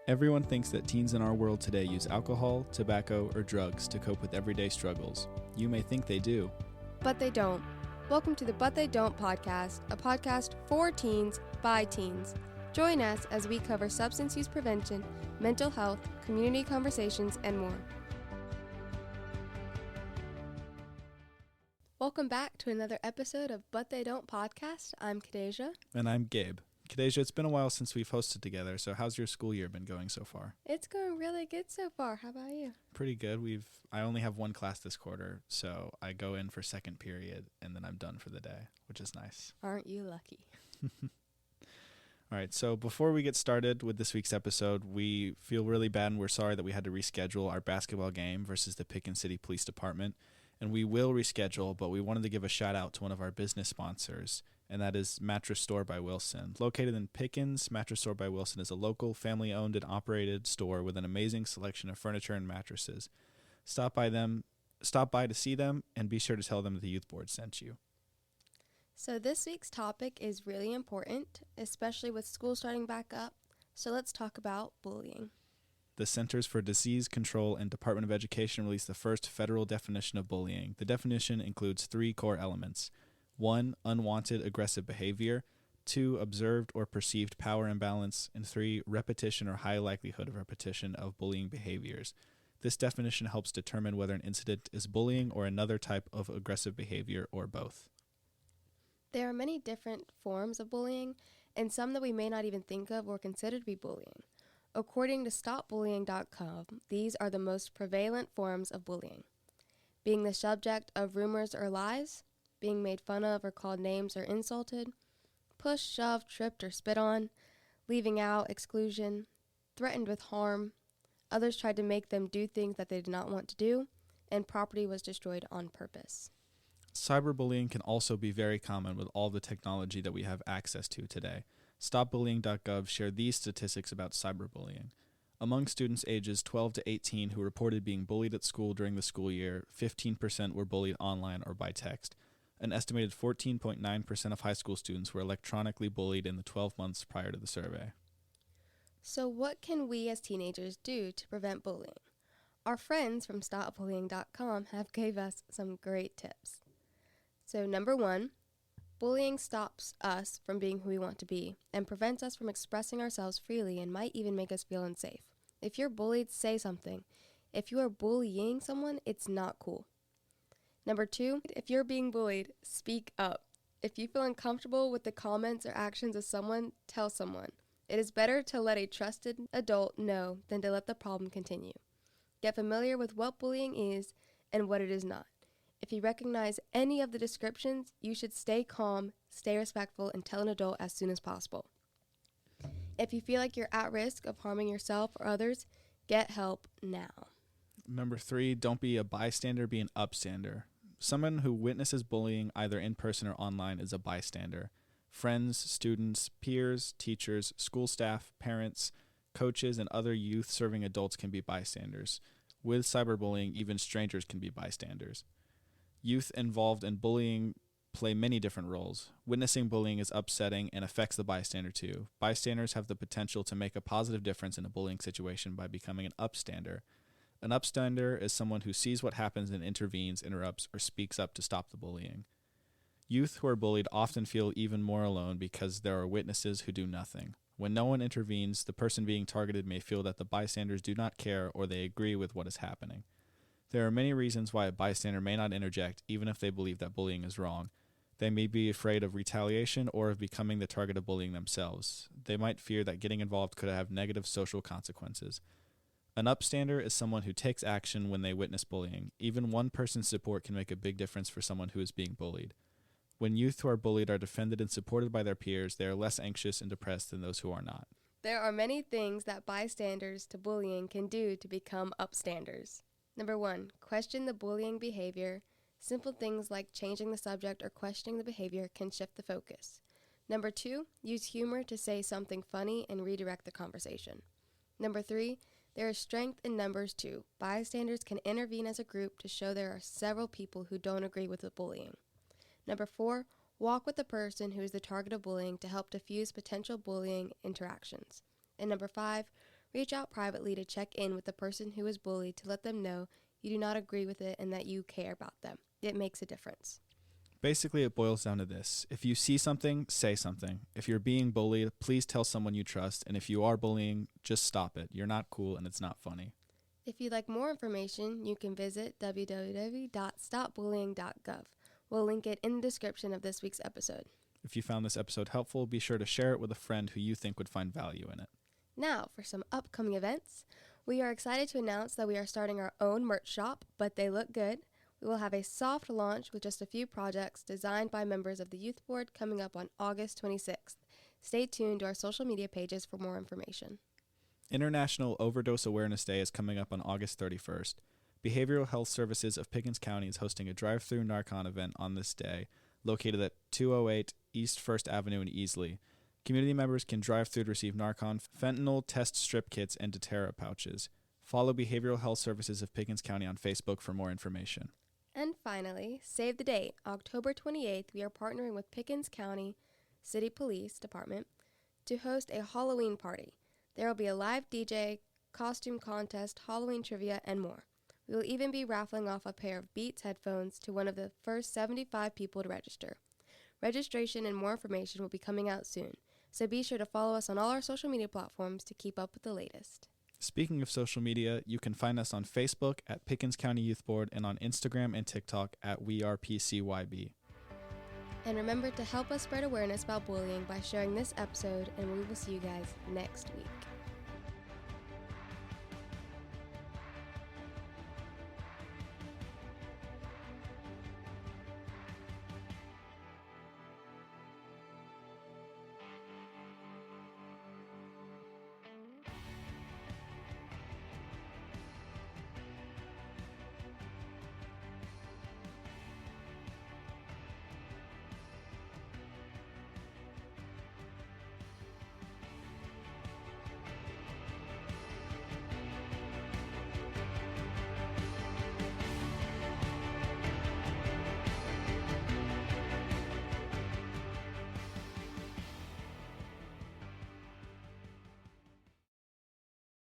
Everyone thinks that teens in our world today use alcohol, tobacco, or drugs to cope with everyday struggles. You may think they do. But they don't. Welcome to the But They Don't podcast, a podcast for teens by teens. Join us as we cover substance use prevention, mental health, community conversations, and more. Welcome back to another episode of But They Don't podcast. I'm Kadasia. And I'm Gabe. Kadasia, it's been a while since we've hosted together, so how's your school year been going so far? It's going really good so far. How about you? Pretty good. I only have one class this quarter, so I go in for second period, and then I'm done for the day, which is nice. Aren't you lucky? All right, so before we get started with this week's episode, we feel really bad and we're sorry that we had to reschedule our basketball game versus the Pickens City Police Department. And we will reschedule, but we wanted to give a shout out to one of our business sponsors, and that is Mattress Store by Wilson. Located in Pickens, Mattress Store by Wilson is a local, family-owned and operated store with an amazing selection of furniture and mattresses. Stop by to see them, and be sure to tell them the youth board sent you. So this week's topic is really important, especially with school starting back up. So let's talk about bullying. The Centers for Disease Control and Department of Education released the first federal definition of bullying. The definition includes 3 core elements. 1, unwanted aggressive behavior. 2, observed or perceived power imbalance. And 3, repetition or high likelihood of repetition of bullying behaviors. This definition helps determine whether an incident is bullying or another type of aggressive behavior or both. There are many different forms of bullying, and some that we may not even think of or consider to be bullying. According to StopBullying.com, these are the most prevalent forms of bullying: being the subject of rumors or lies, being made fun of or called names or insulted, pushed, shoved, tripped, or spit on, leaving out, exclusion, threatened with harm, others tried to make them do things that they did not want to do, and property was destroyed on purpose. Cyberbullying can also be very common with all the technology that we have access to today. StopBullying.gov shared these statistics about cyberbullying. Among students ages 12 to 18 who reported being bullied at school during the school year, 15% were bullied online or by text. An estimated 14.9% of high school students were electronically bullied in the 12 months prior to the survey. So what can we as teenagers do to prevent bullying? Our friends from StopBullying.com have gave us some great tips. So number 1, bullying stops us from being who we want to be and prevents us from expressing ourselves freely and might even make us feel unsafe. If you're bullied, say something. If you are bullying someone, it's not cool. Number 2, if you're being bullied, speak up. If you feel uncomfortable with the comments or actions of someone, tell someone. It is better to let a trusted adult know than to let the problem continue. Get familiar with what bullying is and what it is not. If you recognize any of the descriptions, you should stay calm, stay respectful, and tell an adult as soon as possible. If you feel like you're at risk of harming yourself or others, get help now. Number 3, don't be a bystander, be an upstander. Someone who witnesses bullying either in person or online is a bystander. Friends, students, peers, teachers, school staff, parents, coaches, and other youth-serving adults can be bystanders. With cyberbullying, even strangers can be bystanders. Youth involved in bullying play many different roles. Witnessing bullying is upsetting and affects the bystander too. Bystanders have the potential to make a positive difference in a bullying situation by becoming an upstander. An upstander is someone who sees what happens and intervenes, interrupts, or speaks up to stop the bullying. Youth who are bullied often feel even more alone because there are witnesses who do nothing. When no one intervenes, the person being targeted may feel that the bystanders do not care or they agree with what is happening. There are many reasons why a bystander may not interject, even if they believe that bullying is wrong. They may be afraid of retaliation or of becoming the target of bullying themselves. They might fear that getting involved could have negative social consequences. An upstander is someone who takes action when they witness bullying. Even one person's support can make a big difference for someone who is being bullied. When youth who are bullied are defended and supported by their peers, they are less anxious and depressed than those who are not. There are many things that bystanders to bullying can do to become upstanders. Number 1, question the bullying behavior. Simple things like changing the subject or questioning the behavior can shift the focus. Number 2, use humor to say something funny and redirect the conversation. Number 3, there is strength in numbers too. Bystanders can intervene as a group to show there are several people who don't agree with the bullying. Number 4, walk with the person who is the target of bullying to help diffuse potential bullying interactions. And number 5, Reach out privately to check in with the person who was bullied to let them know you do not agree with it and that you care about them. It makes a difference. Basically, it boils down to this. If you see something, say something. If you're being bullied, please tell someone you trust. And if you are bullying, just stop it. You're not cool and it's not funny. If you'd like more information, you can visit www.stopbullying.gov. We'll link it in the description of this week's episode. If you found this episode helpful, be sure to share it with a friend who you think would find value in it. Now, for some upcoming events. We are excited to announce that we are starting our own merch shop, but they look good. We will have a soft launch with just a few projects designed by members of the Youth Board coming up on August 26th. Stay tuned to our social media pages for more information. International Overdose Awareness Day is coming up on August 31st. Behavioral Health Services of Pickens County is hosting a drive-through Narcan event on this day, located at 208 East 1st Avenue in Easley. Community members can drive through to receive Narcan, fentanyl test strip kits, and Deterra pouches. Follow Behavioral Health Services of Pickens County on Facebook for more information. And finally, save the date. October 28th, we are partnering with Pickens County City Police Department to host a Halloween party. There will be a live DJ, costume contest, Halloween trivia, and more. We will even be raffling off a pair of Beats headphones to one of the first 75 people to register. Registration and more information will be coming out soon, so be sure to follow us on all our social media platforms to keep up with the latest. Speaking of social media, you can find us on Facebook at Pickens County Youth Board and on Instagram and TikTok at WeArePCYB. And remember to help us spread awareness about bullying by sharing this episode, and we will see you guys next week.